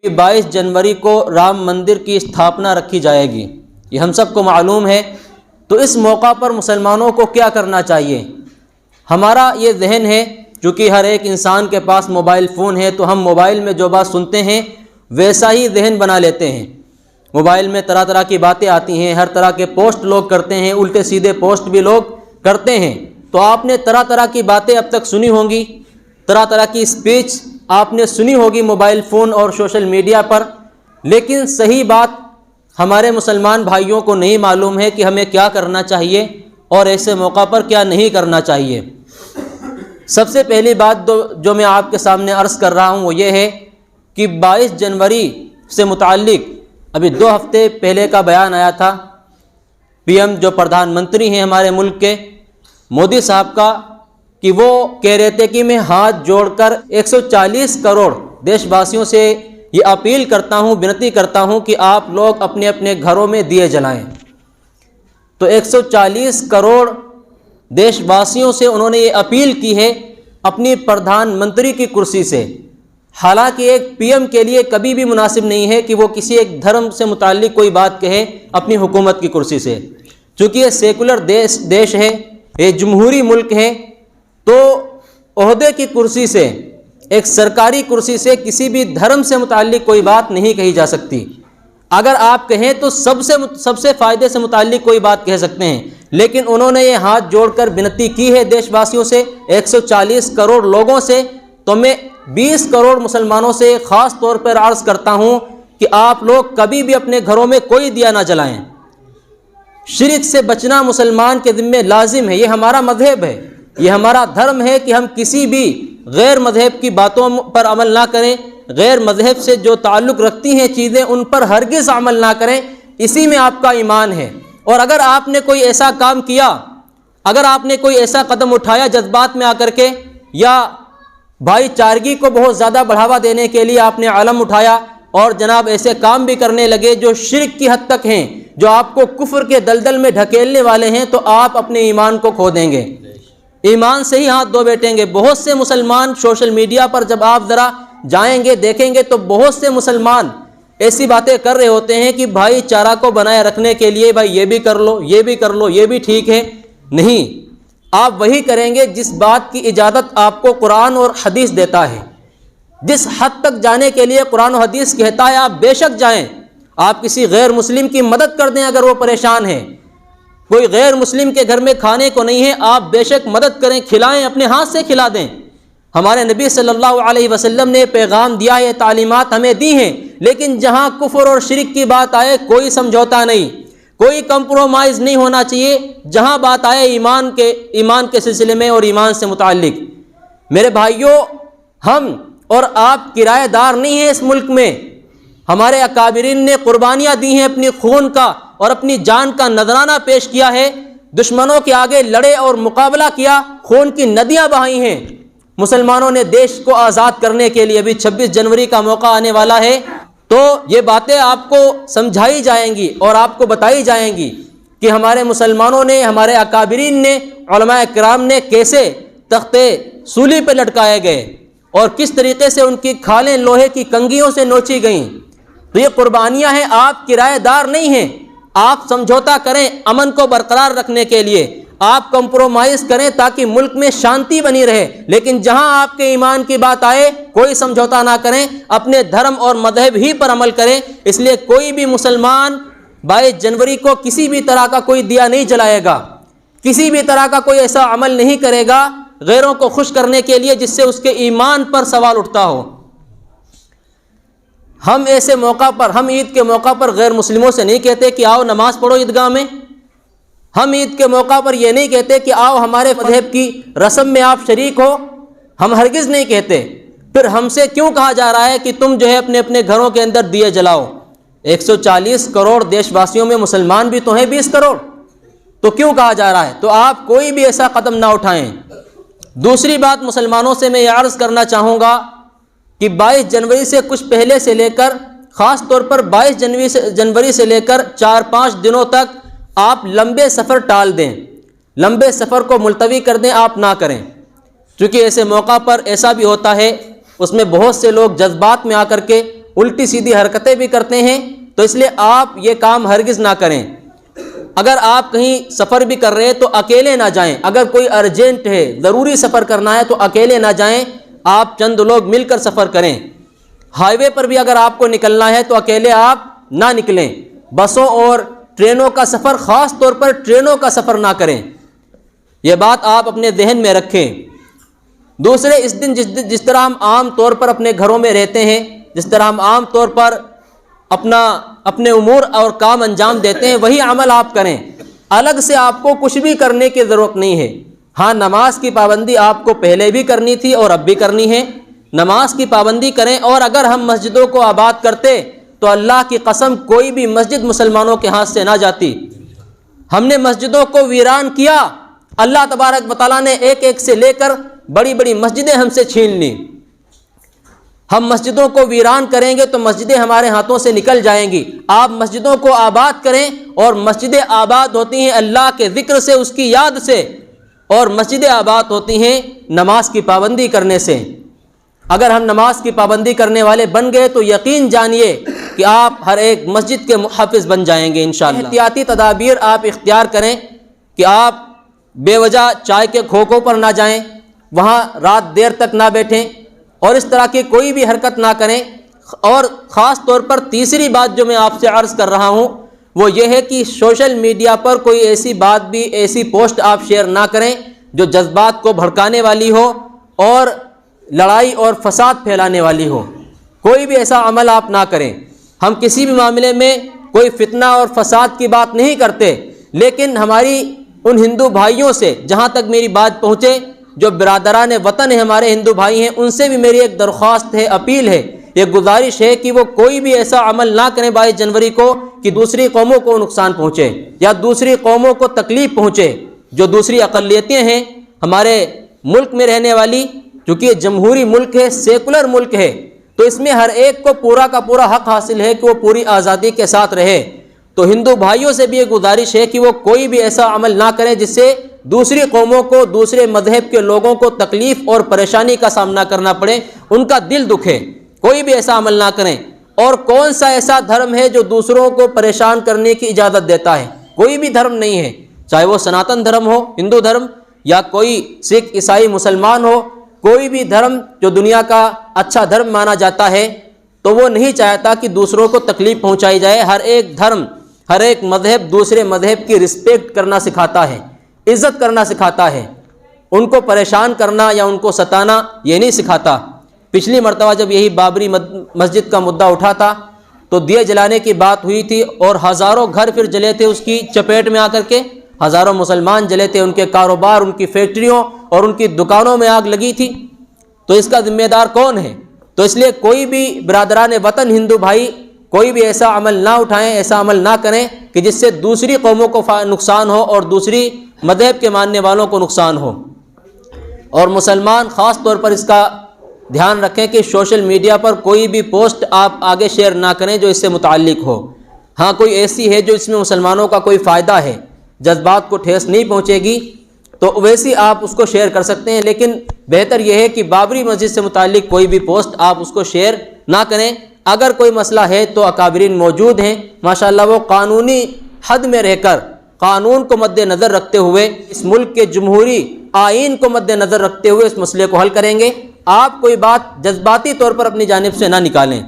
22 जनवरी को राम मंदिर की स्थापना रखी जाएगी, ये हम सब को मालूम है। तो इस मौका पर मुसलमानों को क्या करना चाहिए? हमारा ये जहन है, चूँकि हर एक इंसान के पास मोबाइल फ़ोन है, तो हम मोबाइल में जो बात सुनते हैं वैसा ही जहन बना लेते हैं। मोबाइल में तरह तरह की बातें आती हैं, हर तरह के पोस्ट लोग करते हैं, उल्टे सीधे पोस्ट भी लोग करते हैं। तो आपने तरह तरह की बातें अब तक सुनी होंगी, तरह तरह की स्पीच आपने सुनी होगी मोबाइल फ़ोन और सोशल मीडिया पर, लेकिन सही बात हमारे मुसलमान भाइयों को नहीं मालूम है कि हमें क्या करना चाहिए और ऐसे मौका पर क्या नहीं करना चाहिए। सबसे पहली बात जो मैं आपके सामने अर्ज़ कर रहा हूँ वो ये है कि 22 जनवरी से मुताल्लिक़ अभी 2 हफ्ते पहले का बयान आया था पीएम जो प्रधानमंत्री हैं हमारे मुल्क के, मोदी साहब का, कि वो कह रहे थे कि मैं हाथ जोड़कर 140 करोड़ देशवासियों से ये अपील करता हूँ, विनती करता हूँ कि आप लोग अपने अपने घरों में दिए जलाएं। तो 140 करोड़ देशवासियों से उन्होंने ये अपील की है अपनी प्रधानमंत्री की कुर्सी से। हालांकि एक पीएम के लिए कभी भी मुनासिब नहीं है कि वो किसी एक धर्म से मुताल्लिक कोई बात कहे अपनी हुकूमत की कुर्सी से, चूँकि ये सेकुलर देश है, ये जमहूरी मुल्क है। तो ओहदे की कुर्सी से, एक सरकारी कुर्सी से किसी भी धर्म से मुताल्लिक कोई बात नहीं कही जा सकती। अगर आप कहें तो सबसे फ़ायदे से मुताल्लिक कोई बात कह सकते हैं, लेकिन उन्होंने ये हाथ जोड़कर विनती की है देशवासियों से, 140 करोड़ लोगों से। तो मैं 20 करोड़ मुसलमानों से ख़ास तौर पर अर्ज़ करता हूँ कि आप लोग कभी भी अपने घरों में कोई दिया ना जलाएं। शिरक से बचना मुसलमान के ज़िम्मे लाजिम है, ये हमारा मज़हब है, ये हमारा धर्म है कि हम किसी भी गैर मज़हब की बातों पर अमल ना करें, गैर मज़हब से जो ताल्लुक़ रखती हैं चीज़ें उन पर हरगिज़ अमल ना करें। इसी में आपका ईमान है। और अगर आपने कोई ऐसा काम किया, अगर आपने कोई ऐसा कदम उठाया जज्बात में आकर के, या भाईचारगी को बहुत ज़्यादा बढ़ावा देने के लिए आपने अलम उठाया और जनाब ऐसे काम भी करने लगे जो शिरक की हद तक हैं, जो आपको कुफ्र के दलदल में ढकेलने वाले हैं, तो आप अपने ईमान को खो देंगे, ईमान से ही हाथ धो बैठेंगे। बहुत से मुसलमान सोशल मीडिया पर जब आप ज़रा जाएंगे देखेंगे तो बहुत से मुसलमान ऐसी बातें कर रहे होते हैं कि भाईचारा को बनाए रखने के लिए भाई ये भी कर लो, ये भी कर लो, ये भी ठीक है। नहीं, आप वही करेंगे जिस बात की इजाज़त आपको कुरान और हदीस देता है। जिस हद तक जाने के लिए कुरान और हदीस कहता है आप बेशक जाएं। आप किसी गैर मुस्लिम की मदद कर दें, अगर वो परेशान है, कोई गैर मुस्लिम के घर में खाने को नहीं है, आप बेशक मदद करें, खिलाएं, अपने हाथ से खिला दें। हमारे नबी सल्लल्लाहु अलैहि वसल्लम ने पैगाम दिया है, तालीमात हमें दी हैं, लेकिन जहाँ कुफ्र और शिरक की बात आए कोई समझौता नहीं, कोई कंप्रोमाइज़ नहीं होना चाहिए। जहाँ बात आए ईमान के सिलसिले में और ईमान से मुताल्लिक, मेरे भाइयों, हम और आप किराएदार नहीं हैं इस मुल्क में। हमारे अकाबिरीन ने कुर्बानियाँ दी हैं, अपनी खून का और अपनी जान का नजराना पेश किया है, दुश्मनों के आगे लड़े और मुकाबला किया, खून की नदियाँ बहाई हैं। मुसलमानों ने देश को आज़ाद करने के लिए, अभी 26 जनवरी का मौका आने वाला है, तो ये बातें आपको समझाई जाएंगी और आपको बताई जाएंगी कि हमारे मुसलमानों ने, हमारे अकाबिरीन ने, उलमाए किराम ने कैसे तख्ते सूली पर लटकाए गए और किस तरीके से उनकी खालें लोहे की कंगियों से नोची गईं। तो ये कुर्बानियाँ हैं, आप किराएदार नहीं हैं। आप समझौता करें अमन को बरकरार रखने के लिए, आप कंप्रोमाइज़ करें ताकि मुल्क में शांति बनी रहे, लेकिन जहां आपके ईमान की बात आए कोई समझौता ना करें, अपने धर्म और मजहब ही पर अमल करें। इसलिए कोई भी मुसलमान 22 जनवरी को किसी भी तरह का कोई दिया नहीं जलाएगा, किसी भी तरह का कोई ऐसा अमल नहीं करेगा गैरों को खुश करने के लिए जिससे उसके ईमान पर सवाल उठता हो। हम ऐसे मौका पर, हम ईद के मौका पर गैर मुस्लिमों से नहीं कहते कि आओ नमाज पढ़ो ईदगाह में। हम ईद के मौका पर ये नहीं कहते कि आओ हमारे मजहब की रस्म में आप शरीक हो, हम हरगिज़ नहीं कहते। फिर हमसे क्यों कहा जा रहा है कि तुम जो है अपने अपने घरों के अंदर दिए जलाओ? 140 करोड़ देशवासियों में मुसलमान भी तो हैं 20 करोड़, तो क्यों कहा जा रहा है? तो आप कोई भी ऐसा कदम ना उठाएं। दूसरी बात मुसलमानों से मैं ये अर्ज़ करना चाहूँगा कि 22 जनवरी से कुछ पहले से लेकर, ख़ास तौर पर 22 जनवरी से लेकर 4-5 दिनों तक आप लंबे सफ़र टाल दें, लंबे सफ़र को मुलतवी कर दें, आप ना करें। क्योंकि ऐसे मौका पर ऐसा भी होता है, उसमें बहुत से लोग जज्बात में आकर के الٹی سیدھی حرکتیں بھی کرتے ہیں، تو اس لیے آپ یہ کام ہرگز نہ کریں۔ اگر آپ کہیں سفر بھی کر رہے ہیں تو اکیلے نہ جائیں، اگر کوئی ارجنٹ ہے، ضروری سفر کرنا ہے تو اکیلے نہ جائیں، آپ چند لوگ مل کر سفر کریں۔ ہائی وے پر بھی اگر آپ کو نکلنا ہے تو اکیلے آپ نہ نکلیں۔ بسوں اور ٹرینوں کا سفر، خاص طور پر ٹرینوں کا سفر نہ کریں، یہ بات آپ اپنے ذہن میں رکھیں۔ دوسرے، اس دن جس طرح ہم عام طور پر اپنے گھروں میں رہتے ہیں، جس طرح ہم عام طور پر اپنے امور اور کام انجام دیتے ہیں، وہی عمل آپ کریں۔ الگ سے آپ کو کچھ بھی کرنے کی ضرورت نہیں ہے۔ ہاں، نماز کی پابندی آپ کو پہلے بھی کرنی تھی اور اب بھی کرنی ہے، نماز کی پابندی کریں۔ اور اگر ہم مسجدوں کو آباد کرتے تو اللہ کی قسم کوئی بھی مسجد مسلمانوں کے ہاتھ سے نہ جاتی۔ ہم نے مسجدوں کو ویران کیا، اللہ تبارک و تعالیٰ نے ایک ایک سے لے کر بڑی بڑی مسجدیں ہم سے چھین لیں۔ ہم مسجدوں کو ویران کریں گے تو مسجدیں ہمارے ہاتھوں سے نکل جائیں گی۔ آپ مسجدوں کو آباد کریں، اور مسجدیں آباد ہوتی ہیں اللہ کے ذکر سے، اس کی یاد سے، اور مسجدیں آباد ہوتی ہیں نماز کی پابندی کرنے سے۔ اگر ہم نماز کی پابندی کرنے والے بن گئے تو یقین جانیے کہ آپ ہر ایک مسجد کے محافظ بن جائیں گے انشاءاللہ۔ احتیاطی تدابیر آپ اختیار کریں کہ آپ بے وجہ چائے کے کھوکھوں پر نہ جائیں، وہاں رات دیر تک نہ بیٹھیں، اور اس طرح کی کوئی بھی حرکت نہ کریں۔ اور خاص طور پر تیسری بات جو میں آپ سے عرض کر رہا ہوں وہ یہ ہے کہ سوشل میڈیا پر کوئی ایسی بات بھی، ایسی پوسٹ آپ شیئر نہ کریں جو جذبات کو بھڑکانے والی ہو اور لڑائی اور فساد پھیلانے والی ہو۔ کوئی بھی ایسا عمل آپ نہ کریں۔ ہم کسی بھی معاملے میں کوئی فتنہ اور فساد کی بات نہیں کرتے، لیکن ہماری ان ہندو بھائیوں سے، جہاں تک میری بات پہنچے، جو برادران وطن ہیں، ہمارے ہندو بھائی ہیں، ان سے بھی میری ایک درخواست ہے، اپیل ہے، ایک گزارش ہے کہ وہ کوئی بھی ایسا عمل نہ کریں 22 جنوری کو کہ دوسری قوموں کو نقصان پہنچے یا دوسری قوموں کو تکلیف پہنچے۔ جو دوسری اقلیتیں ہیں ہمارے ملک میں رہنے والی، چونکہ یہ جمہوری ملک ہے، سیکولر ملک ہے، تو اس میں ہر ایک کو پورا کا پورا حق حاصل ہے کہ وہ پوری آزادی کے ساتھ رہے۔ تو ہندو بھائیوں سے بھی یہ گزارش ہے کہ وہ کوئی بھی ایسا عمل نہ کریں جس سے دوسری قوموں کو، دوسرے مذہب کے لوگوں کو تکلیف اور پریشانی کا سامنا کرنا پڑے، ان کا دل دکھے۔ کوئی بھی ایسا عمل نہ کریں۔ اور کون سا ایسا دھرم ہے جو دوسروں کو پریشان کرنے کی اجازت دیتا ہے؟ کوئی بھی دھرم نہیں ہے، چاہے وہ سناتن دھرم ہو، ہندو دھرم، یا کوئی سکھ، عیسائی، مسلمان ہو۔ کوئی بھی دھرم جو دنیا کا اچھا دھرم مانا جاتا ہے تو وہ نہیں چاہتا کہ دوسروں کو تکلیف پہنچائی جائے۔ ہر ایک دھرم، ہر ایک مذہب دوسرے مذہب کی رسپیکٹ کرنا سکھاتا ہے، عزت کرنا سکھاتا ہے، ان کو پریشان کرنا یا ان کو ستانا یہ نہیں سکھاتا۔ پچھلی مرتبہ جب یہی بابری مسجد کا مدعا اٹھا تھا تو دیے جلانے کی بات ہوئی تھی، اور ہزاروں گھر پھر جلے تھے اس کی چپیٹ میں آ کر کے، ہزاروں مسلمان جلے تھے، ان کے کاروبار، ان کی فیکٹریوں اور ان کی دکانوں میں آگ لگی تھی۔ تو اس کا ذمہ دار کون ہے؟ تو اس لیے کوئی بھی برادران وطن ہندو بھائی کوئی بھی ایسا عمل نہ اٹھائیں، ایسا عمل نہ کریں کہ جس سے دوسری قوموں کو نقصان ہو اور دوسری مذہب کے ماننے والوں کو نقصان ہو۔ اور مسلمان خاص طور پر اس کا دھیان رکھیں کہ سوشل میڈیا پر کوئی بھی پوسٹ آپ آگے شیئر نہ کریں جو اس سے متعلق ہو۔ ہاں، کوئی ایسی ہے جو اس میں مسلمانوں کا کوئی فائدہ ہے، جذبات کو ٹھیس نہیں پہنچے گی، تو ویسی آپ اس کو شیئر کر سکتے ہیں، لیکن بہتر یہ ہے کہ بابری مسجد سے متعلق کوئی بھی پوسٹ آپ اس کو شیئر نہ کریں۔ اگر کوئی مسئلہ ہے تو اکابرین موجود ہیں ماشاءاللہ، وہ قانونی حد میں رہ کر، قانون کو مد نظر رکھتے ہوئے، اس ملک کے جمہوری آئین کو مد نظر رکھتے ہوئے اس مسئلے کو حل کریں گے۔ آپ کوئی بات جذباتی طور پر اپنی جانب سے نہ نکالیں۔